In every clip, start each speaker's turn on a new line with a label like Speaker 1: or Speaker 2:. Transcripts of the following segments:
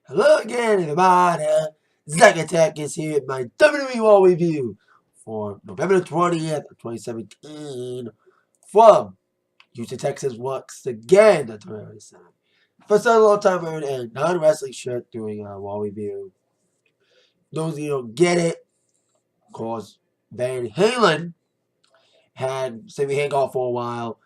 Speaker 1: Hello again, everybody. Zack Attack is here with my WWE Raw review for November 20th, 2017 from Houston, Texas once again. That's what I already said. First time, long time wearing a non-wrestling shirt doing a Raw review. Those of you who don't get it, of course, Van Halen had Sammy Hagar for a while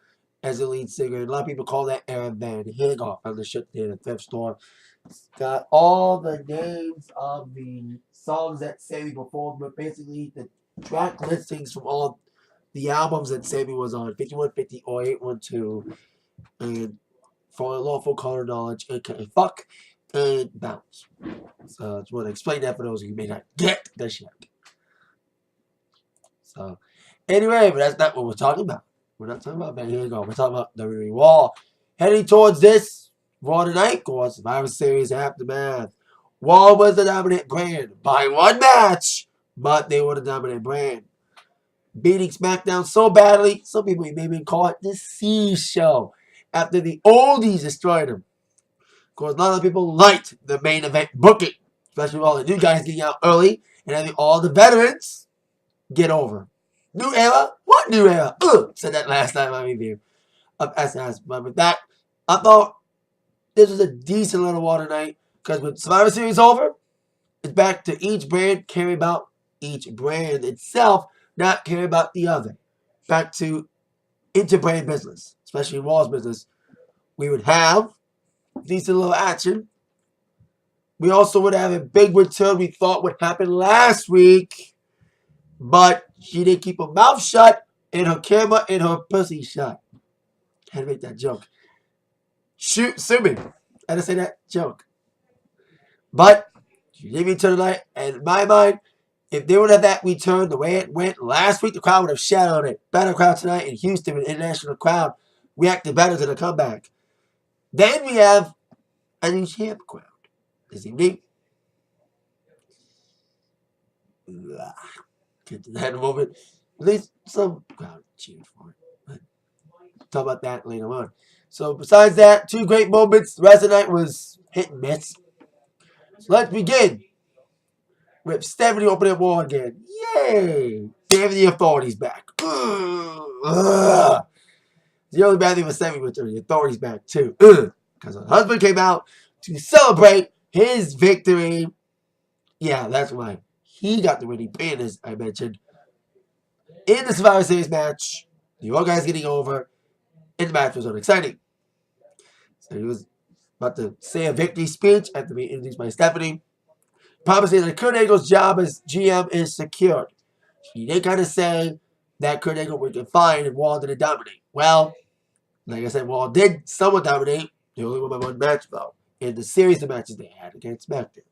Speaker 1: as the lead singer. A lot of people call that era Van Hagar on the shit there in the thrift store. It's got all the names of the songs that Sammy performed, but basically the track listings from all the albums that Sammy was on 5150 or 812, and for lawful color knowledge, aka fuck, and bounce. So I just want to explain that for those of you who may not get the shit. So, anyway, but that's not what we're talking about. We're not talking about Van Halen. We're talking about WWE Raw. Heading towards this Raw tonight, of course, Survivor Series Aftermath. Raw was the dominant brand by one match, but they were the dominant brand. Beating SmackDown so badly, some people may even call it the C Show, after the oldies destroyed them. Of course, a lot of people liked the main event booking, especially with all the new guys getting out early and having all the veterans get over. New era? What new era? Said that last time I review of SS. But with that, I thought this was a decent little Raw tonight. Because with Survivor Series over, it's back to each brand caring about each brand itself, not caring about the other. Back to interbrand business, especially Raw's business. We would have decent little action. We also would have a big return we thought would happen last week. But she didn't keep her mouth shut and her camera and her pussy shut. Had to make that joke. Sue me. I had to say that joke. But she did return tonight, and in my mind, if they would have that return the way it went last week, the crowd would have shat on it. Better crowd tonight in Houston, an international crowd reacted better to the comeback. Then we have a new champ crowd this evening. Get to that in a moment. At least some crowd cheered for it. But talk about that later on. So besides that, two great moments. The rest of the night was hit and miss. So let's begin with Stephanie opening up Raw again. Yay! Damn, the authority's back. Ugh. The only bad thing with Stephanie was the authority's back too. Because her husband came out to celebrate his victory. Yeah, that's why. He got the winning pin, as I mentioned. In the Survivor Series match, the Raw guys getting over, and the match was unexciting. So he was about to say a victory speech after being introduced by Stephanie, promising that Kurt Angle's job as GM is secured. She did kind of say that Kurt Angle would get fined and Raw didn't dominate. Well, like I said, Raw did somewhat dominate. They only won by one match, though, in the series of matches they had against SmackDown.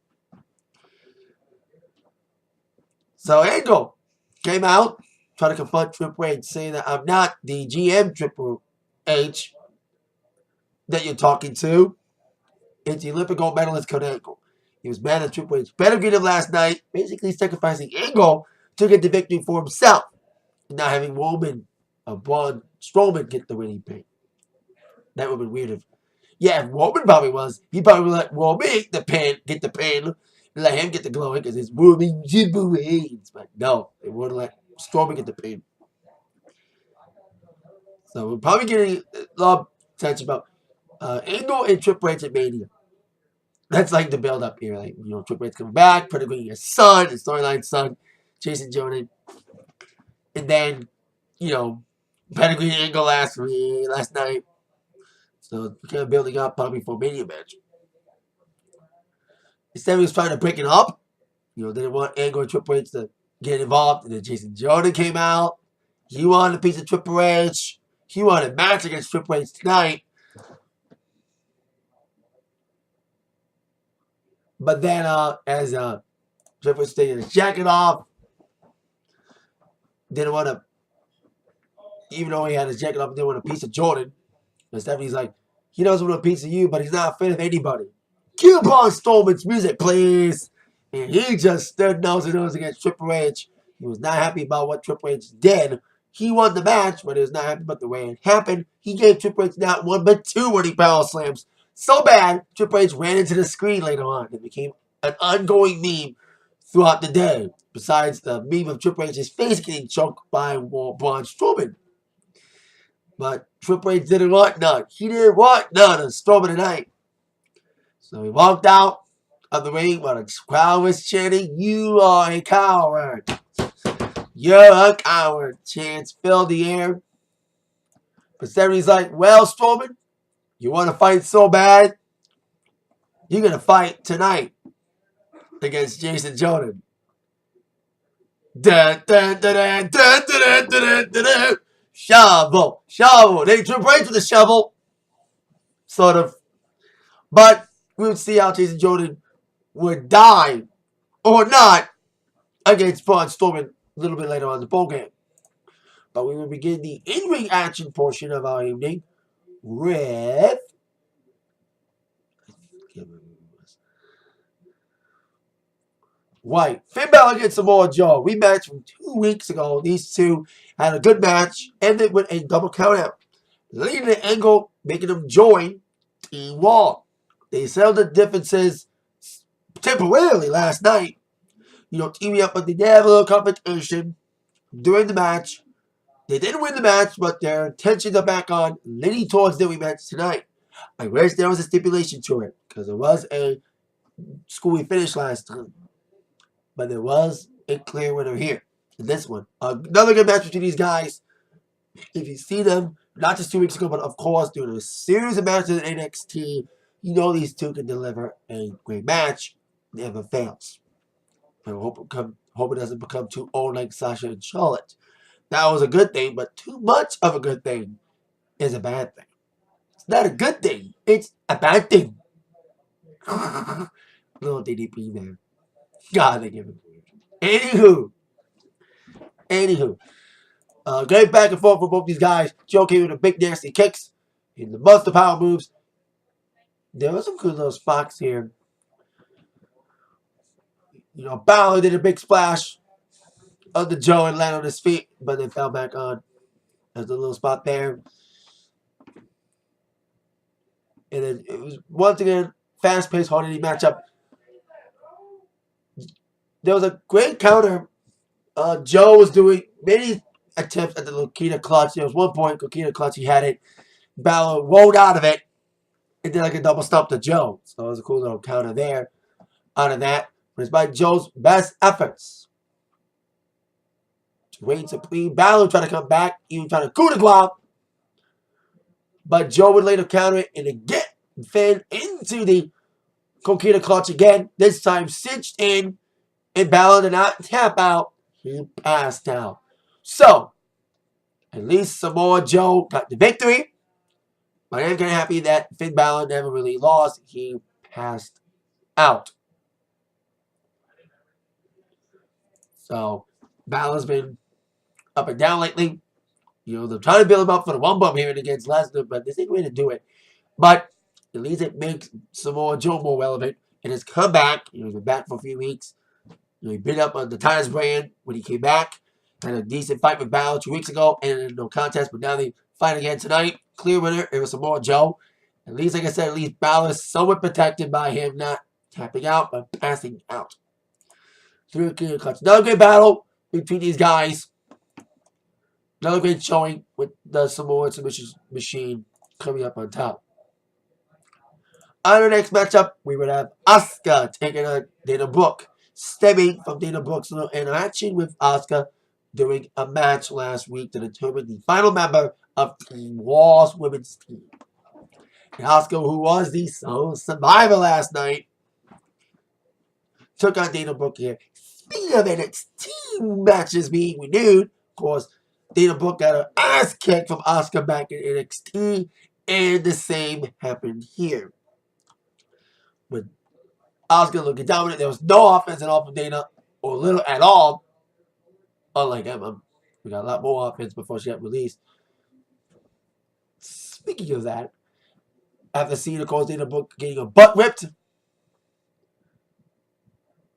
Speaker 1: So Angle came out, trying to confront Triple H, saying that I'm not the GM Triple H that you're talking to. It's the Olympic gold medalist Kurt Angle. He was mad at Triple H. Better beat him last night, basically sacrificing Angle to get the victory for himself, and not having Roman or Braun Strowman get the winning pin. That would have been weird if Roman probably was. He probably would let Roman get the pin, and let him get the glory because it's Roman Reigns. But no, they wouldn't let Strowman get the pin. So we're probably getting a lot of attention about Angle and Triple H at Mania. That's like the build up here. Like, Triple H coming back, putting his son, his storyline son, Jason Jordan. And then, Pedigree Angle last night. So it's kind of building up probably for a Mania match. Instead, he was trying to break it up. Didn't want Angle and Triple H to get involved. And then Jason Jordan came out. He wanted a piece of Triple H. He wanted a match against Triple H tonight. But then, as Triple H taking his jacket off, didn't want to, even though he had his jacket off, didn't want a piece of Jordan. And Stephanie's like, he doesn't want a piece of you, but he's not a fan of anybody. Cue Braun Strowman's music, please. And he just stood nose to nose against Triple H. He was not happy about what Triple H did. He won the match, but he was not happy about the way it happened. He gave Triple H not one, but two winning power slams. So bad, Triple H ran into the screen later on. It became an ongoing meme throughout the day. Besides the meme of Triple H's face getting choked by Braun Strowman. But Triple H didn't want none. He didn't want none of Strowman tonight. So he walked out of the ring while the crowd was chanting, "You are a coward. You're a coward." Chants filled the air. But Sammy's like, "Well, Strowman, you want to fight so bad? You're going to fight tonight against Jason Jordan." Dun, dun, dun, dun, dun, dun, dun, dun, dun, dun. Shovel, shovel. They Triple H with the shovel. Sort of. But we would see how Jason Jordan would die or not against Braun Strowman a little bit later on in the program. But we will begin the in-ring action portion of our evening with Finn Balor against Samoa Joe. Rematch from 2 weeks ago. These two had a good match, ended with a double countout, leading the angle, making them join Team Raw. They settled the differences temporarily last night. Teaming up, but they did have a little competition during the match. They didn't win the match, but their intentions are back on, leading towards the rematch tonight. I wish there was a stipulation to it, because there was a screwy finish last time. But there was a clear winner here in this one. Another good match between these guys. If you see them, not just 2 weeks ago, but of course, during a series of matches in NXT, these two can deliver a great match. Never fails. I hope it doesn't become too old like Sasha and Charlotte. That was a good thing, but too much of a good thing is a bad thing. It's not a good thing. It's a bad thing. Little DDP there. God, they give it. Anywho. Great back and forth for both these guys. Joe came with the big nasty kicks and the Buster Power moves. There were some good little spots here. Balor did a big splash under Joe and landed on his feet, but they fell back on. There's a little spot there. And then it was, once again, fast-paced, hard-hitting matchup. There was a great counter. Joe was doing many attempts at the Lokita clutch. There was one point, Lokita clutch, he had it. Balor rolled out of it and did like a double stomp to Joe. So it was a cool little counter there. Out of that, despite Joe's best efforts to reign supreme, Balor tried to come back, even trying to coup de grace. But Joe would later counter it and then get Finn into the Coquina clutch again. This time cinched in, and Balor did not tap out. He passed out. So, at least Samoa Joe got the victory. But I am kind of happy that Finn Balor never really lost. He passed out. So, Balor's been up and down lately. They're trying to build him up for the one bump here against Lesnar, but this ain't the way to do it. But at least it makes Samoa Joe more relevant. And his comeback, he's been back for a few weeks. He beat up on the Titus brand when he came back. Had a decent fight with Balor 2 weeks ago, and no contest, but now they fight again tonight. Clear winner, it was Samoa Joe. At least, like I said, at least Balor is somewhat protected by him not tapping out, but passing out. Another great battle between these guys. Another great showing with the Samoan submission machine coming up on top. On our next matchup, we would have Asuka taking on Dana Brooke. Stemming from Dana Brooke's little interaction with Asuka during a match last week to determine the final member of Team Raw's women's team. And Asuka, who was the sole survivor last night, took on Dana Brooke here. Speaking of NXT matches being renewed, of course, Dana Brooke got her ass kicked from Asuka back in NXT, and the same happened here. With Asuka looking dominant, there was no offense at all from Dana, or little at all. Unlike Emma, we got a lot more offense before she got released. Speaking of that, after seeing, of course, Dana Brooke getting her butt ripped,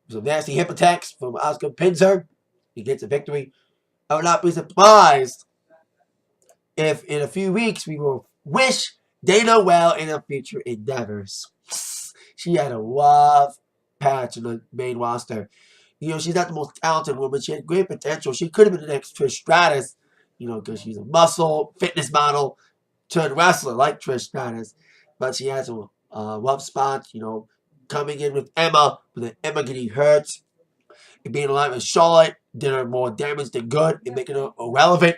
Speaker 1: some nasty hip attacks from Asuka pins her, he gets a victory. I would not be surprised if in a few weeks we will wish they know well in her future endeavors. She had a rough patch in the main roster. She's not the most talented woman. She had great potential. She could have been the next Trish Stratus, because she's a muscle, fitness model, turned wrestler like Trish Stratus. But she has a rough spot, coming in with Emma, but then Emma getting hurt and being aligned with Charlotte did her more damage than good and making her irrelevant.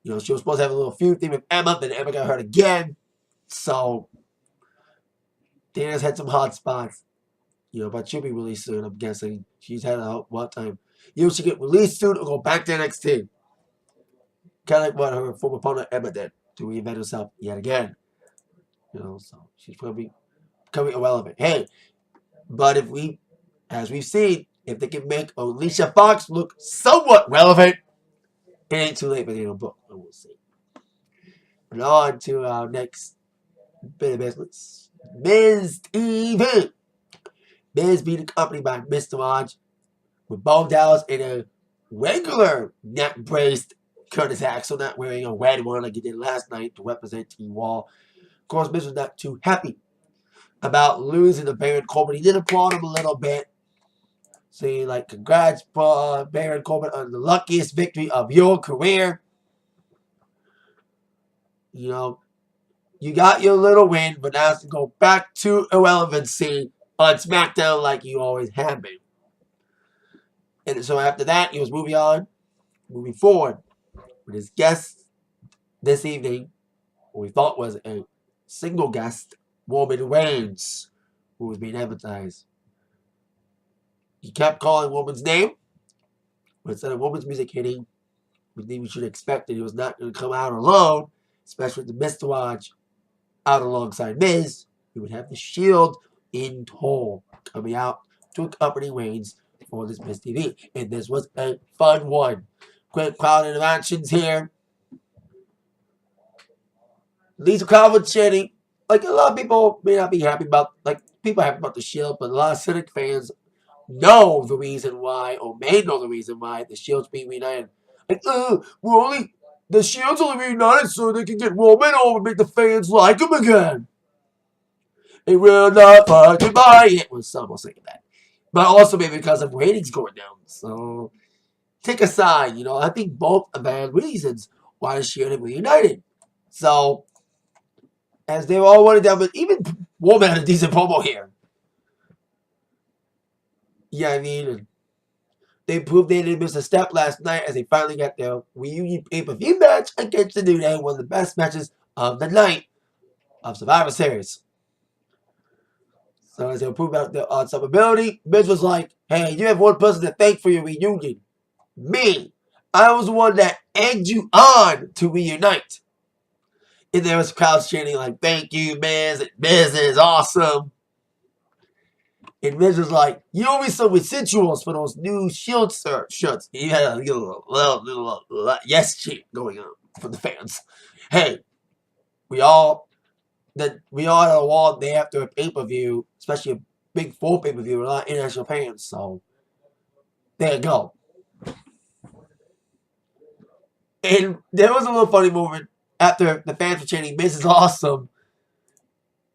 Speaker 1: She was supposed to have a little feud thing with Emma, then Emma got hurt again. So, Dana's had some hot spots. But she'll be released soon, I'm guessing. She's had a hard time. She get released soon or go back to NXT. Kind of like what her former opponent Emma did to reinvent herself yet again. So she's probably becoming irrelevant. Hey, but as we've seen, if they can make Alicia Fox look somewhat relevant, it ain't too late for the book. We'll see. And on to our next bit of business. Miz TV. Miz being accompanied by Mr. Raj with Bo Dallas in a regular neck braced Curtis Axel, not wearing a red one like he did last night to represent Team Wall. Of course, Miz was not too happy about losing to Baron Corbin. He did applaud him a little bit, saying, congrats, Baron Corbin, on the luckiest victory of your career. You got your little win, but now it's to go back to irrelevancy on SmackDown like you always have been. And so after that, he was moving forward with his guest this evening, who we thought was a single guest, Roman Reigns, who was being advertised. He kept calling woman's name, but instead of woman's music hitting, we should expect that he was not going to come out alone, especially with the Mr. Raj out alongside Miz. He would have the Shield in tow coming out to accompany Reigns for this Miz TV. And this was a fun one. Great crowd interactions here. Lisa crowd was chanting. A lot of people may not be happy about, people are happy about the Shield, but a lot of Cynic fans know the reason why, or may know the reason why the Shield's being reunited. The Shield's only reunited so they can get Roman over and make the fans like him again. They will not fucking buy it. Well, some will say that. But also maybe because of ratings going down. So, take a side, I think both are bad reasons why the Shield have reunited. So, as they were all running down, but even Roman had a decent promo here. Yeah, they proved they didn't miss a step last night as they finally got their reunion pay-per-view match against the New Day, one of the best matches of the night of Survivor Series. So as they proved out their unstoppability, Miz was like, hey, you have one person to thank for your reunion. Me. I was the one that egged you on to reunite. And there was crowds chanting thank you, Miz. Miz is awesome. And Miz was like, you owe me some residuals for those new Shield shirts. He had a little yes chant going on from the fans. Hey, we all had a wall day after a pay-per-view, especially a big full pay-per-view with a lot of international fans. So, there you go. And there was a little funny moment after the fans were chanting, Miz is awesome.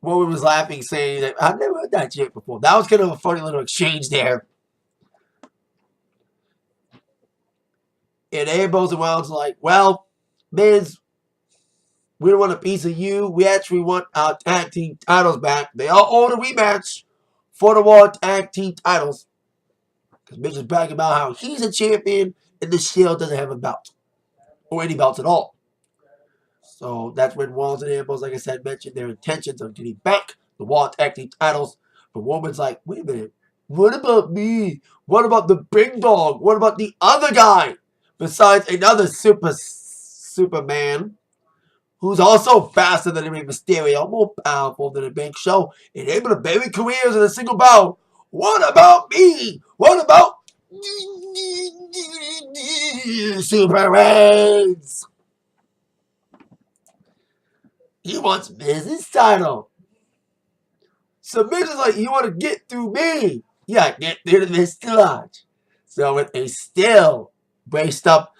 Speaker 1: Roman was laughing, saying that I've never heard that chant before. That was kind of a funny little exchange there. And Ambrose and Rollins like, well, Miz, we don't want a piece of you. We actually want our tag team titles back. They all own a rematch for the Raw tag team titles. Because Miz is bragging about how he's a champion and the Shield doesn't have a belt. Or any belts at all. So that's when Rollins and Ambrose, like I said, mentioned their intentions of getting back the Raw tag team titles. But Roman's like, wait a minute. What about me? What about the big dog? What about the other guy? Besides another Superman who's also faster than Rey Mysterio, more powerful than a Big Show, and able to bury careers in a single bout. What about me? What about Super Reigns? He wants Miz's title. So Miz is like, you want to get through me? Yeah, get through to Mr. Lodge. So with a still braced up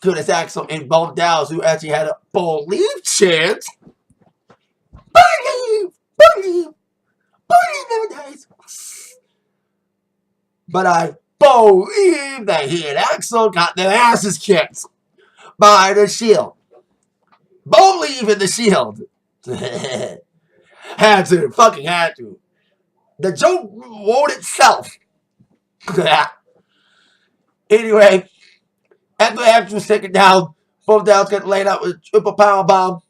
Speaker 1: Curtis Axel and Bo Dallas, who actually had a belief chance, Believe never dies. But I believe that he and Axel got their asses kicked by the Shield. Believe in the Shield. Had to. Fucking had to. The joke wrote itself. Anyway, after Axel was taken down, both downs got laid out with a triple power bomb.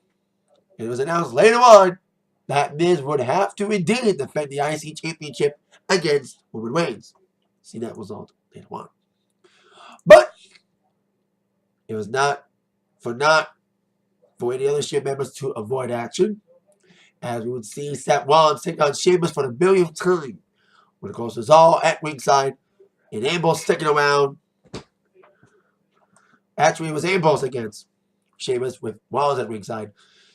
Speaker 1: It was announced later on that Miz would have to indeed defend the IC Championship against Roman Reigns. See that result later on. But it was not for any other Shield members to avoid action. As we would see Seth Rollins take on Sheamus for the millionth time. When of course it was all at ringside. And Ambrose sticking around. Actually, it was Ambrose against Sheamus with Rollins at ringside.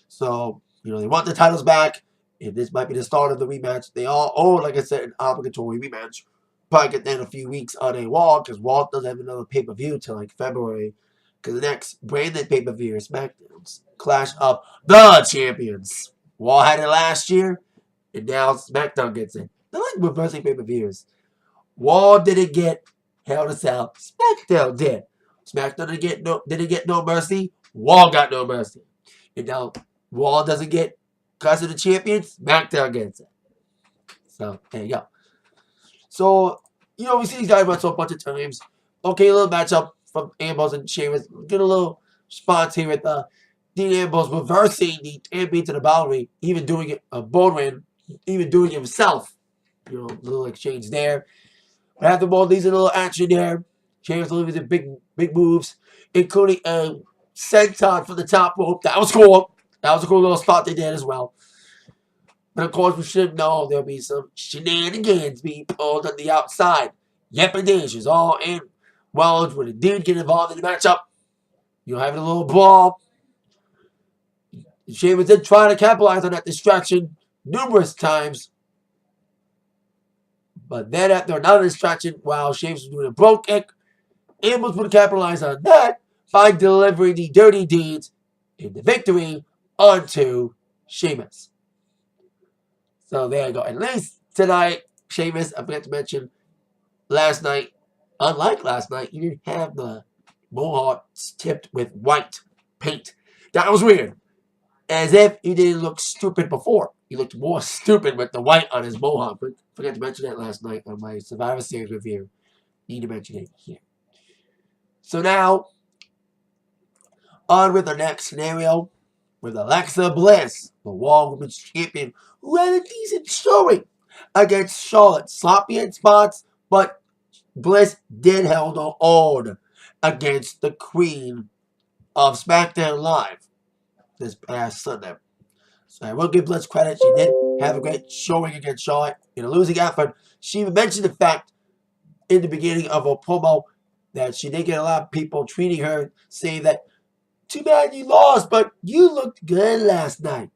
Speaker 1: So, they want the titles back. And this might be the start of the rematch. They all owe, like I said, an obligatory rematch. Probably get that in a few weeks on a Raw, because Raw doesn't have another pay-per-view till like February. Because the next branded pay-per-view is SmackDown's Clash of the Champions. Raw had it last year, and now SmackDown gets it. They're like reversing pay-per-views. Raw didn't get Hell in a Cell. SmackDown did. SmackDown didn't get no mercy. Raw got no mercy. And now Raw doesn't get Clash of the Champions. SmackDown gets it. So there you go. So we see these guys wrestle a bunch of times. Okay, a little matchup from Ambrose and Sheamus. Get a little spots here with Dean Ambrose reversing the champion to the boundary, even doing it Baldwin, even doing it himself. Little exchange there. But after all, these are a little action there. Sheamus delivers the big moves, including a senton from the top rope. That was cool. That was a cool little spot they did as well. But of course, we should know there'll be some shenanigans being pulled on the outside. Yep, and is all in. Rollins would indeed get involved in the matchup. Having a little brawl. Sheamus did try to capitalize on that distraction numerous times. But then after another distraction, while Sheamus was doing a brogue kick, Ambrose would capitalize on that by delivering the dirty deeds in the victory onto Sheamus. So there you go. At least tonight, Sheamus, I forgot to mention, last night, unlike last night, he didn't have the mohawk tipped with white paint. That was weird. As if he didn't look stupid before. He looked more stupid with the white on his mohawk. But I forgot to mention that last night on my Survivor Series review. Need to mention it here. So now, on with the next scenario with Alexa Bliss, the Raw Women's Champion, who had a decent showing against Charlotte. Sloppy in spots, but Bliss did hold her own against the Queen of SmackDown Live this past Sunday. So I will give Bliss credit. She did have a great showing against Charlotte in a losing effort. She even mentioned the fact in the beginning of her promo that she did get a lot of people tweeting her saying that, too bad you lost, but you looked good last night.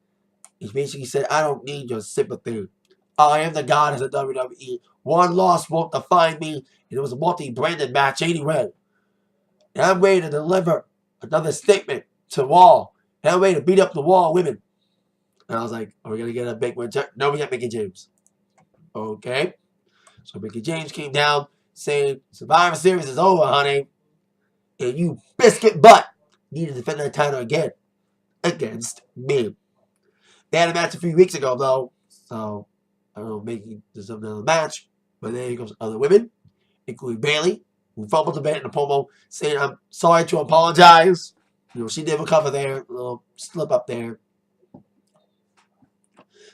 Speaker 1: He basically said, I don't need your sympathy. I am the goddess of WWE. One loss won't define me. And it was a multi-branded match anyway. And I'm ready to deliver another statement to Raw. And I'm ready to beat up the Raw women. And I was like, are we going to get a big win? No, we got Mickie James. Okay. So Mickie James came down saying, Survivor Series is over, honey. And you biscuit butt need to defend that title again against me. They had a match a few weeks ago, though. So, I don't know, maybe there's another match. But then here comes other women, including Bayley, who fumbled a bit in the promo, saying, I'm sorry to apologize. She did recover there, a little slip up there.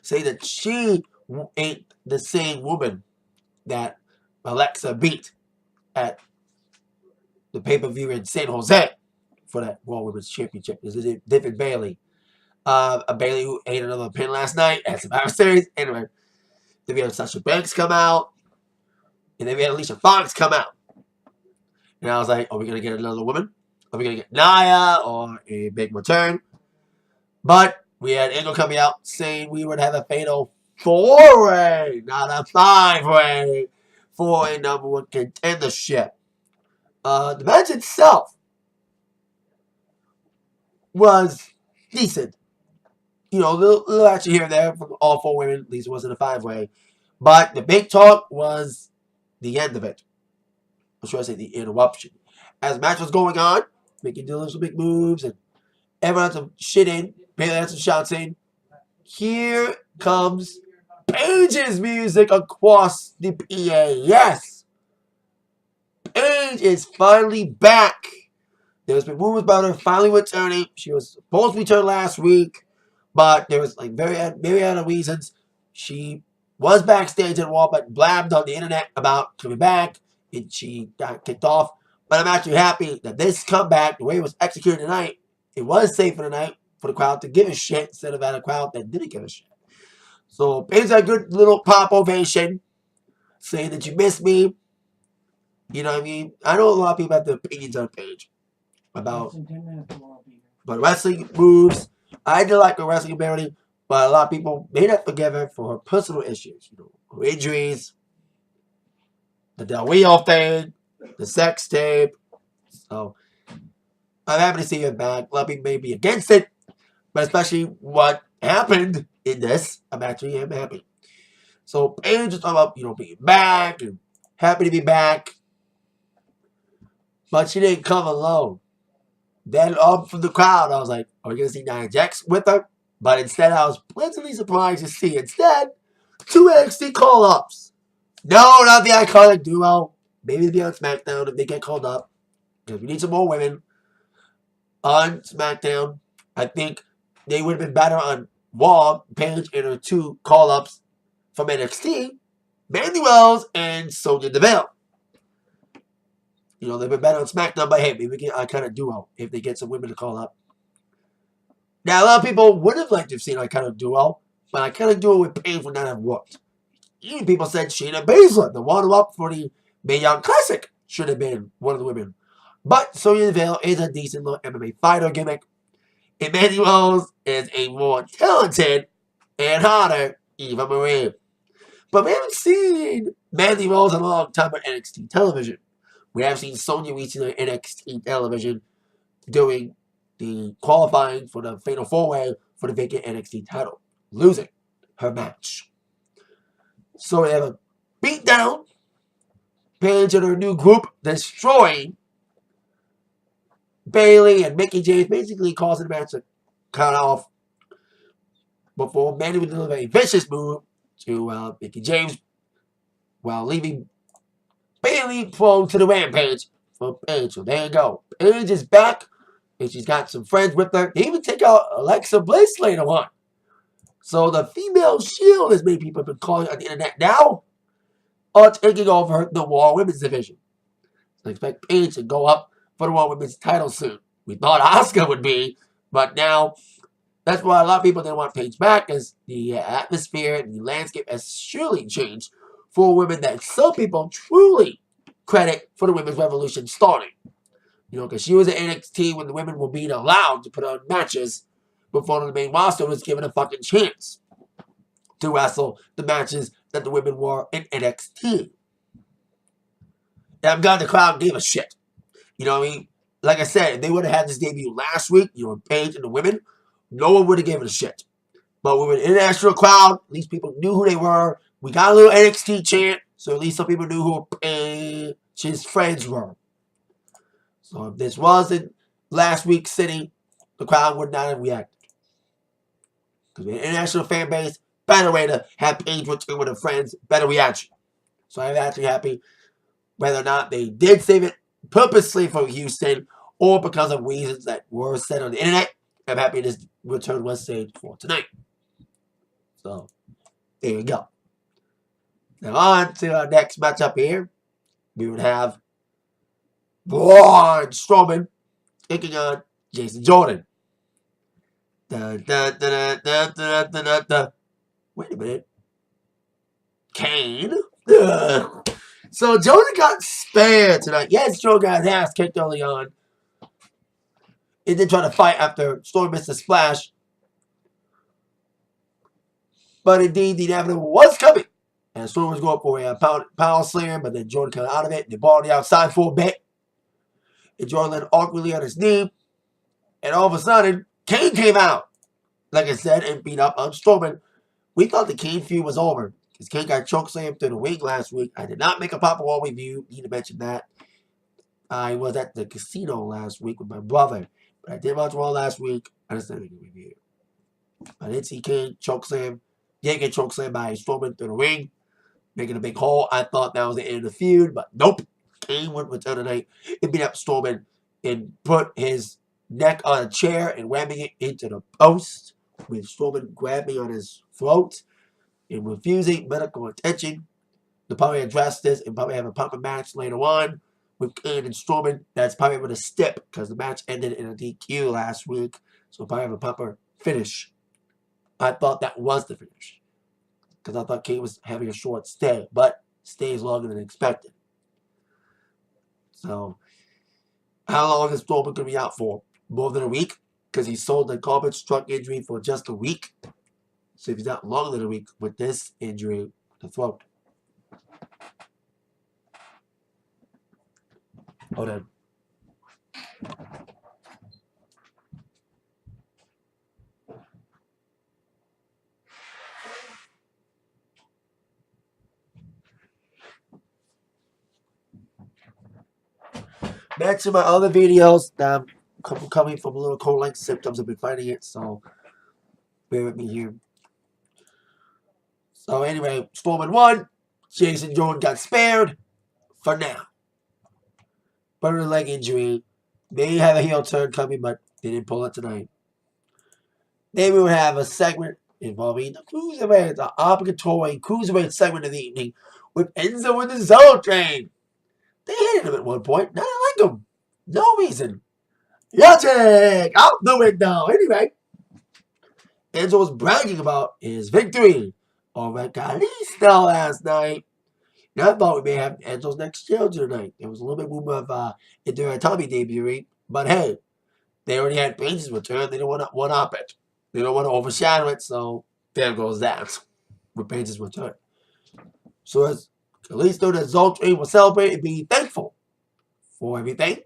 Speaker 1: Saying that she ain't the same woman that Alexa beat at the pay-per-view in San Jose for that Raw Women's Championship. This is a different Bayley. A Bayley who ate another pin last night at Survivor Series. Anyway, then we had Sasha Banks come out. And then we had Alicia Fox come out. And I was like, are we going to get another woman? Are we going to get Nia or a big return? But we had Angle coming out saying we would have a fatal 4-way, not a 5-way, for a number one contendership. The match itself was decent. you know, little action here and there from all four women. At least it wasn't a five-way. But the big talk was the end of it. Or should I say the interruption? As the match was going on, making some big moves, and everyone had some shit in. Bayley had some shots in. Here comes Paige's music across the PA. Yes! Paige is finally back. There's been rumors about her finally returning. She was supposed to return last week, but there was like myriad of reasons. She was backstage at Raw, but blabbed on the internet about coming back, and she got kicked off. But I'm actually happy that this comeback, the way it was executed tonight, it was safe for the night for the crowd to give a shit instead of at a crowd that didn't give a shit. So Paige got a good little pop ovation, saying that you missed me. You know what I mean? I know a lot of people have their opinions on Paige about wrestling moves. I did like her wrestling ability, but a lot of people may not forgive her for her personal issues. You know, her injuries, the Del Rio thing, the sex tape. So I'm happy to see her back. A lot of people may be against it, but especially what happened in this, I'm actually happy. So Paige is talking about, you know, being back and happy to be back. But she didn't come alone. Then up from the crowd, I was like, are we going to see Nia Jax with her? But instead, I was pleasantly surprised to see instead 2 NXT call-ups. No, not the iconic duo. Maybe they'll be on SmackDown if they get called up. Because we need some more women on SmackDown. I think they would have been better on Raw. Paige and her 2 call-ups from NXT. Mandy Rose and Sonya Deville. You know, they've been better on SmackDown, but hey, maybe we get an iconic duo if they get some women to call up. Now, a lot of people would have liked to have seen an iconic duo, but iconic duo with Paige would not have worked. Even people said Shayna Baszler, the runner-up for the Mae Young Classic, should have been one of the women. But Sonya Deville is a decent little MMA fighter gimmick. And Mandy Rose is a more talented and hotter Eva Marie. But we haven't seen Mandy Rose in a long time on NXT television. We have seen Sonya recently on NXT television doing the qualifying for the Fatal 4-Way for the vacant NXT title, losing her match. So we have a beatdown. Paige and her new group destroying Bayley and Mickie James, basically causing the match to cut off before Mandy would deliver a vicious move to Mickie James while leaving Bayley prone to the rampage for Paige. So there you go. Paige is back, and she's got some friends with her. They even take out Alexa Bliss later on. So the female shield, as many people have been calling on the internet now, are taking over the Raw Women's division. So I expect Paige to go up for the Raw Women's title soon. We thought Asuka would be, but now that's why a lot of people didn't want Paige back, as the atmosphere and the landscape has surely changed for women that some people truly credit for the women's revolution starting. You know, because she was at NXT when the women were being allowed to put on matches before the main roster was given a fucking chance to wrestle the matches that the women were in NXT. And I'm glad the crowd gave a shit. You know what I mean? Like I said, if they would have had this debut last week, you know, Paige and the women, no one would have given a shit. But we were an international crowd. At least people knew who they were. We got a little NXT chant, so at least some people knew who Paige's friends were. So if this wasn't last week's city, the crowd would not have reacted. Because we're an international fan base, better way to have Paige return with her friends, better reaction. So I'm actually happy whether or not they did save it purposely for Houston or because of reasons that were said on the internet. I'm happy this return was saved for tonight. So there you go. Now on to our next matchup here. We would have Braun Strowman taking on Jason Jordan. Wait a minute. Kane? So Jordan got spared tonight. Yes, Jordan got his ass kicked early on. He did try to fight after Strowman missed a splash. But indeed, the inevitable was coming. And Strowman was going for a power slam, but then Jordan cut out of it. They ball on the outside for a bit. And Jordan landed awkwardly on his knee. And all of a sudden, Kane came out. like I said, and beat up on Strowman. We thought the Kane feud was over because Kane got chokeslammed through the ring last week. I did not make a Papa Wall review. Need to mention that. I was at the casino last week with my brother, but I did watch Raw last week. I just didn't make a review. I did see Kane chokeslam. Did get chokeslammed by Strowman through the ring, making a big hole. I thought that was the end of the feud, but nope. Kane went return tonight and beat up Strowman and put his neck on a chair and ramming it into the post, with Strowman grabbing on his throat and refusing medical attention. They'll probably address this and probably have a proper match later on with Kane and Strowman. That's probably with a stip because the match ended in a DQ last week. So probably have a proper finish. I thought that was the finish because I thought Kane was having a short stay, but stays longer than expected. So how long is Strowman going to be out for? More than a week? Because he sold the garbage truck injury for just a week. So if he's out longer than a week with this injury, the throat. Hold on. Back to my other videos that I'm coming from a little cold-like symptoms. I've been fighting it, so bear with me here. So anyway, Strowman won. Jason Jordan got spared for now. But a leg injury. They have a heel turn coming, but they didn't pull it tonight. Then we will have a segment involving the Cruiserweight, the obligatory Cruiserweight segment of the evening with Enzo and the Soul Train. They hated him at one point. Now they like him. No reason. Yatek out the window. Anyway, Enzo was bragging about his victory over Kalisto last night. And I thought we may have Enzo's next challenger tonight. There was a little bit rumor of Tommy debuting, but hey, they already had Paige's return. They don't want to one-up it. They don't want to overshadow it, so there goes that with Paige's return. So as Kalisto and Zoltrain will celebrate and be thankful for everything.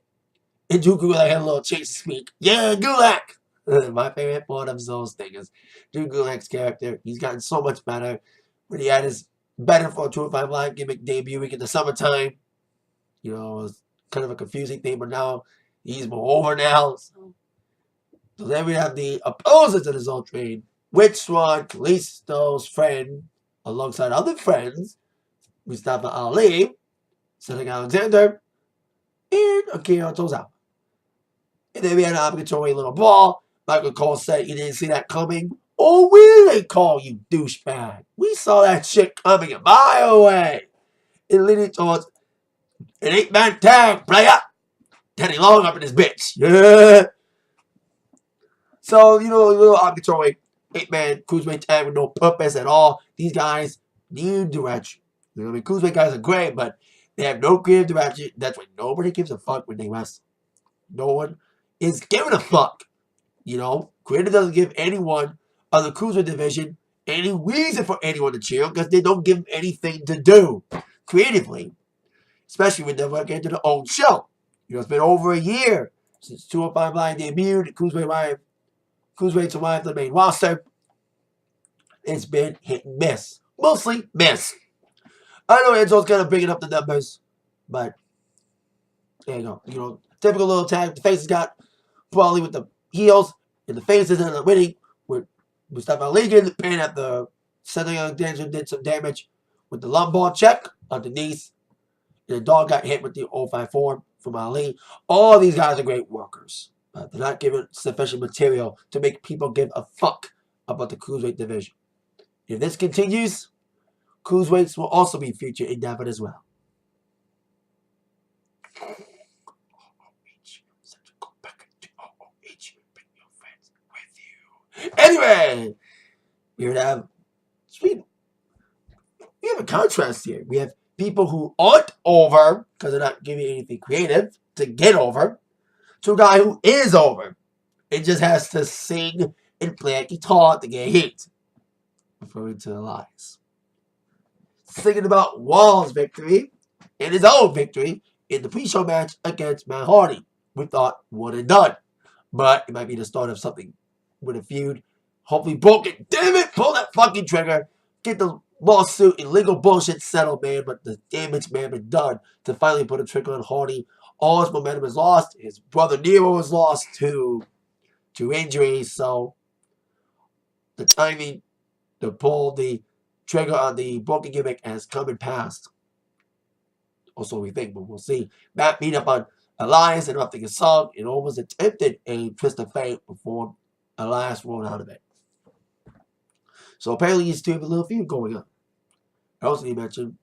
Speaker 1: And Drew Gulak had a little chance to speak. Yeah, Gulak! My favorite part of Zol's thing is Drew Gulak's character. He's gotten so much better. When he had his better for a 205 Live gimmick debuting in the summertime. You know, it was kind of a confusing thing, but now he's more over now. So then we have the opposers to the Zol Train, which one? Kalisto's friend, alongside other friends, Mustafa Ali, Cedric Alexander, and Akira Tozawa. And then we had an obligatory little brawl. Michael Cole said you didn't see that coming. Oh, really, Cole, you douchebag? We saw that shit coming a mile away. And leading towards an 8-man tag, player. Teddy Long up in his bitch. Yeah. So, you know, a little obligatory 8-man cruiserweight tag with no purpose at all. These guys need direction. You know what I mean? Cruiserweight guys are great, but they have no creative direction. That's why nobody gives a fuck when they wrestle. No one is giving a fuck. You know, creative doesn't give anyone of the cruiserweight division any reason for anyone to cheer because they don't give them anything to do creatively, especially when they work into their own show. You know, it's been over a year since 205 Live debuted, Cruiserweight arrived to the main roster. It's been hit and miss. Mostly miss. I know Enzo's kind of bringing up the numbers, but there you go. You know, typical little tag. The faces got probably with the heels, and the faces ended up winning with Mustafa Ali getting the pin at the Cedric Alexander did some damage with the lumbar check underneath. And the dog got hit with the 054 from Ali. All these guys are great workers. But they're not given sufficient material to make people give a fuck about the Cruiserweight division. If this continues, Cruiserweights will also be featured in that as well. Anyway, we have a contrast here. We have people who aren't over because they're not giving anything creative to get over, to a guy who is over. It just has to sing and play a guitar to get hit. Referring to Elias. Singing about Wall's victory and his own victory in the pre-show match against Matt Hardy. We thought one and done. But it might be the start of something with a feud Hopefully broke it. Damn it! Pull that fucking trigger. Get the lawsuit and legal bullshit settled, man. But the damage, man, been done to finally put a trigger on Hardy. All his momentum is lost. His brother Nero is lost to injuries. So the timing to pull the trigger on the broken gimmick has come and passed. Also, we think, but we'll see. Matt beat up on Elias, interrupting his song, and almost attempted a twist of fate before Elias rolled out of it. So apparently, these two have a little feud going on. I also need to mention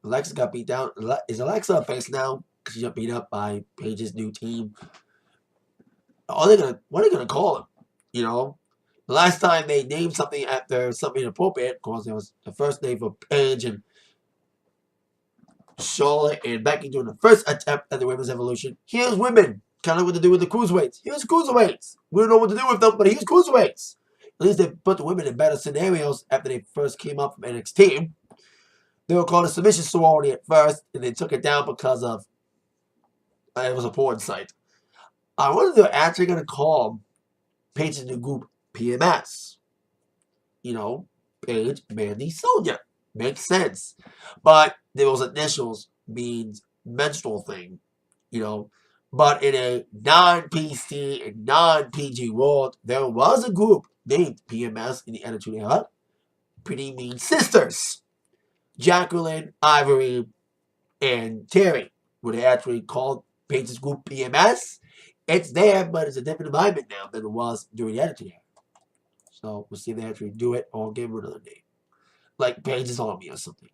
Speaker 1: Alexa got beat down. Is Alexa a face now? Because she got beat up by Paige's new team. What are they gonna call him? You know, the last time they named something after something inappropriate, of course, it was the first name for Paige and Charlotte and Becky doing the first attempt at the women's evolution. Here's women. Kind of what to do with the cruiserweights. Here's cruiserweights. We don't know what to do with them, but here's cruiserweights. At least they put the women in better scenarios after they first came up from NXT. They were called a submission sorority at first, and they took it down because of it was a porn site. I wonder if they're actually going to call Paige's new group PMS. You know, Paige, Mandy, Sonya. Makes sense. But those initials means menstrual thing, you know. But in a non-PC and non-PG world, there was a group named PMS in the Attitude Era. Pretty Mean Sisters. Jacqueline, Ivory, and Terry. Were they actually called Paige's group PMS? It's there, but it's a different alignment now than it was during the Attitude Era. So we'll see if they actually do it or give it another name. Like Paige's Army or something.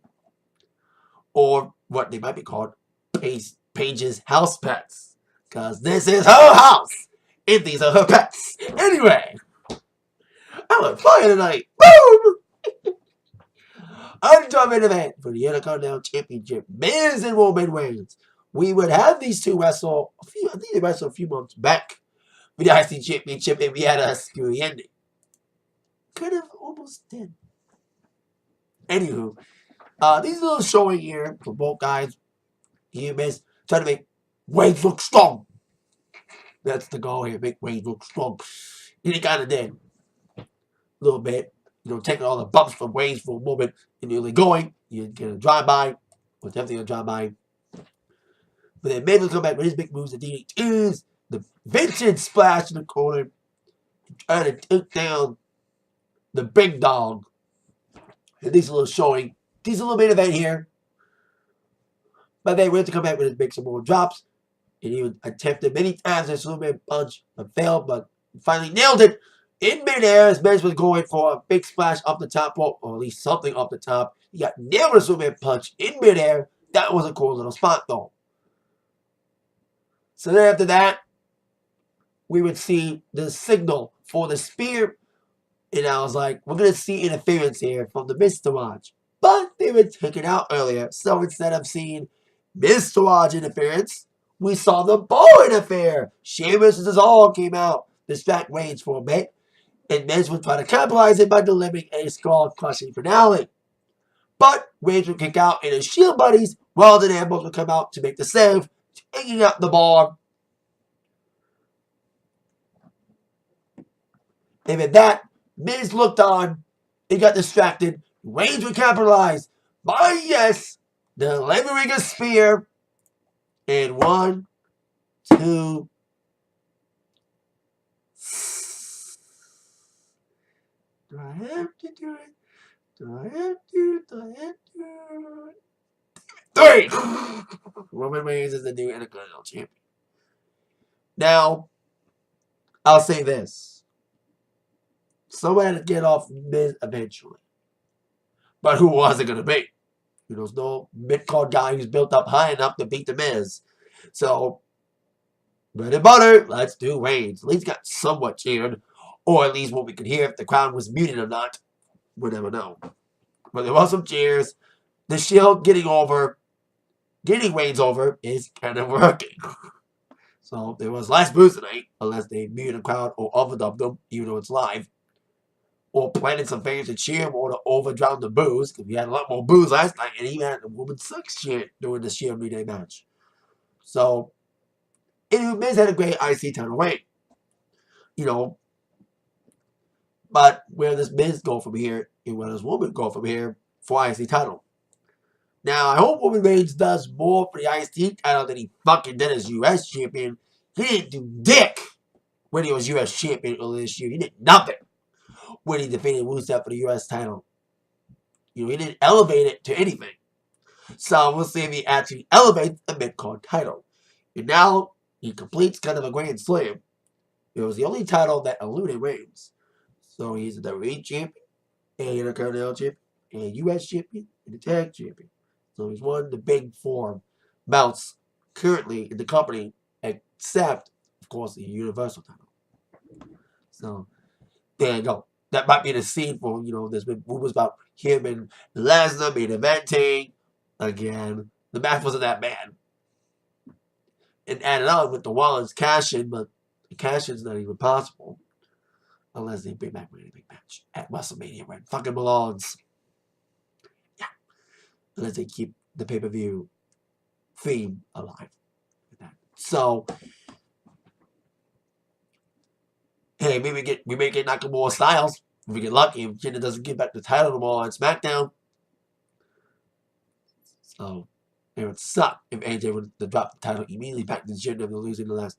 Speaker 1: Or what they might be called, Paige's House Pets. Because this is her house. And these are her pets. Anyway. I'm on fire tonight. Boom! Undramatic event for the Intercontinental Championship. Miz and Roman Reigns. We would have these two wrestle, I think they wrestled a few months back for the IC Championship, and we had a screwy ending. Kind of almost did. Anywho, these little showing here for both guys, he Miz, trying to make Reigns look strong. That's the goal here, make Reigns look strong. And he kind of did. A little bit. You know, taking all the bumps from Reigns for a moment and nearly going. You get a drive-by. Well, definitely a drive-by. But then Miz will come back with his big moves, the DDTs, the Vincent splash in the corner, trying to take down the big dog. And these little showing. These a little bit of that here. But they went to come back with his big Samoan drops. And he attempted many times a Superman punch, but failed, but finally nailed it in midair as Miz was going for a big splash off the top rope, or at least something off the top. He got nailed with a Superman punch in midair. That was a cool little spot, though. So then after that, we would see the signal for the spear. And I was like, we're going to see interference here from the Mr. Watch. But they were taken out earlier. So instead of seeing Mr. Watch interference, we saw the ball interfere. Sheamus and Cesaro came out, distract Reigns for a bit. And Miz would try to capitalize it by delivering a skull-crushing finale. But Reigns would kick out, and his Shield buddies, Wild and Ambrose would come out to make the save, taking out the ball. And with that, Miz looked on. He got distracted. Reigns would capitalize by, yes, delivering a spear. And 1, 2, do I have to do it? Do I have to? Do I have to? 3! Roman Reigns is the new Intercontinental Champion. Now, I'll say this. Someone had to get off Miz eventually. But who was it going to be? There's no mid-card guy who's built up high enough to beat the Miz. So, bread and butter, let's do Reigns. At least got somewhat cheered. Or at least what we could hear if the crowd was muted or not. We'll never know. But there was some cheers. The Shield getting Reigns over is kind of working. So, there was less boos tonight. Unless they muted the crowd or overdubbed them, even though it's live. Or planted some fans to cheer more to overdrown the boos. Because we had a lot more boos last night. And even had the Woman Sucks chant during the Shield New Day match. So, Miz had a great IC title reign. But where does Miz go from here, and where does Woman go from here for IC title? Now, I hope Roman Reigns does more for the IC title than he fucking did as US champion. He didn't do dick when he was US champion earlier this year. He did nothing when he defeated Rusev for the US title. You know, he didn't elevate it to anything. So we'll see if he actually elevates the mid-card title. And now he completes kind of a grand slam. It was the only title that eluded Reigns. So he's the WWE champion, and Intercontinental champion, and US champion, and the tag champion. So he's won the big four belts currently in the company, except, of course, the Universal title. So there you go. That might be the scene for, you know, there's been rumors about him and Lesnar main eventing. Again, the match wasn't that bad. And added on with the Wallens cash-in, but the cash-in's not even possible. Unless they bring back a big match at WrestleMania where it fucking belongs. Yeah. Unless they keep the pay-per-view theme alive. So, hey, maybe we may get Nakamura Styles. If we get lucky, if Jinder doesn't give back the title tomorrow on SmackDown. So, it would suck if AJ would drop the title immediately back to Jinder after losing the last.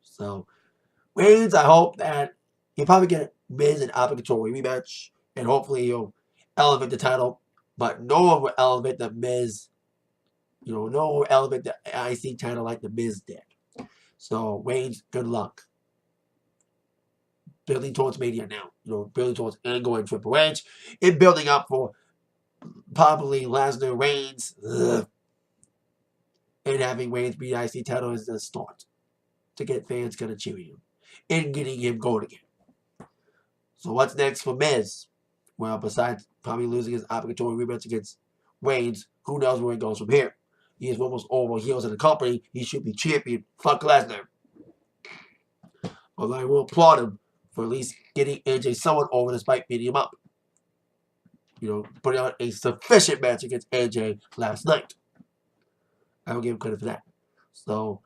Speaker 1: So, Reigns, I hope that he'll probably get Miz and obligatory rematch, and hopefully he'll elevate the title. But no one will elevate the Miz. You know, no one will elevate the IC title like the Miz did. So, Reigns, good luck. Building towards Mania now. You know, building towards Angle and Triple H. And building up for probably Lesnar, Reigns. Ugh. And having Reigns be the IC title is the start. To get fans kind of cheering him. And getting him going again. So what's next for Miz? Well, besides probably losing his obligatory rematch against Reigns, who knows where it goes from here? He is almost over heels in the company. He should be champion. Fuck Lesnar. Although I will applaud him for at least getting AJ somewhat over despite beating him up. You know, putting on a sufficient match against AJ last night. I will give him credit for that. So,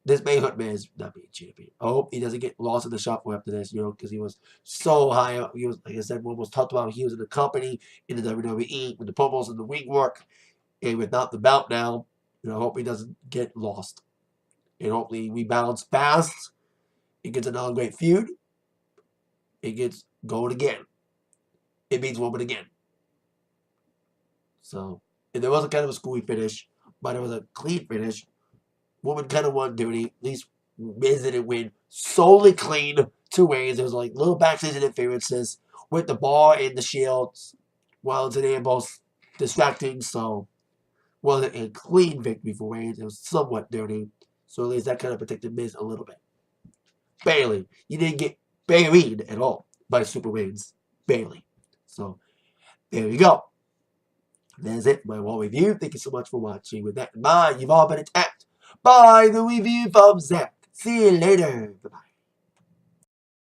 Speaker 1: this may hurt Miz not being champion. I hope he doesn't get lost in the shuffle after this, you know, because he was so high up. He was, like I said, when was talked about, he was in the company, in the WWE, with the promos and the ring work, and without the belt now, you know, I hope he doesn't get lost. And hopefully he rebounds fast. It gets another great feud. It gets going again. It beats Woman again. So, and there was a kind of a screwy finish, but it was a clean finish. Woman kind of won duty. At least Miz didn't win solely clean 2 ways. There was like little backstage interferences with the bar and the shields while it's in both distracting. So, wasn't a clean victory for Reigns. It was somewhat dirty. So, at least that kind of protected Miz a little bit. Barely. You didn't get buried at all by Super Reigns. Barely. So, there you go. That's it for my Raw review. Thank you so much for watching. With that in mind, you've all been attacked by the review from Zach. See you later. Bye-bye.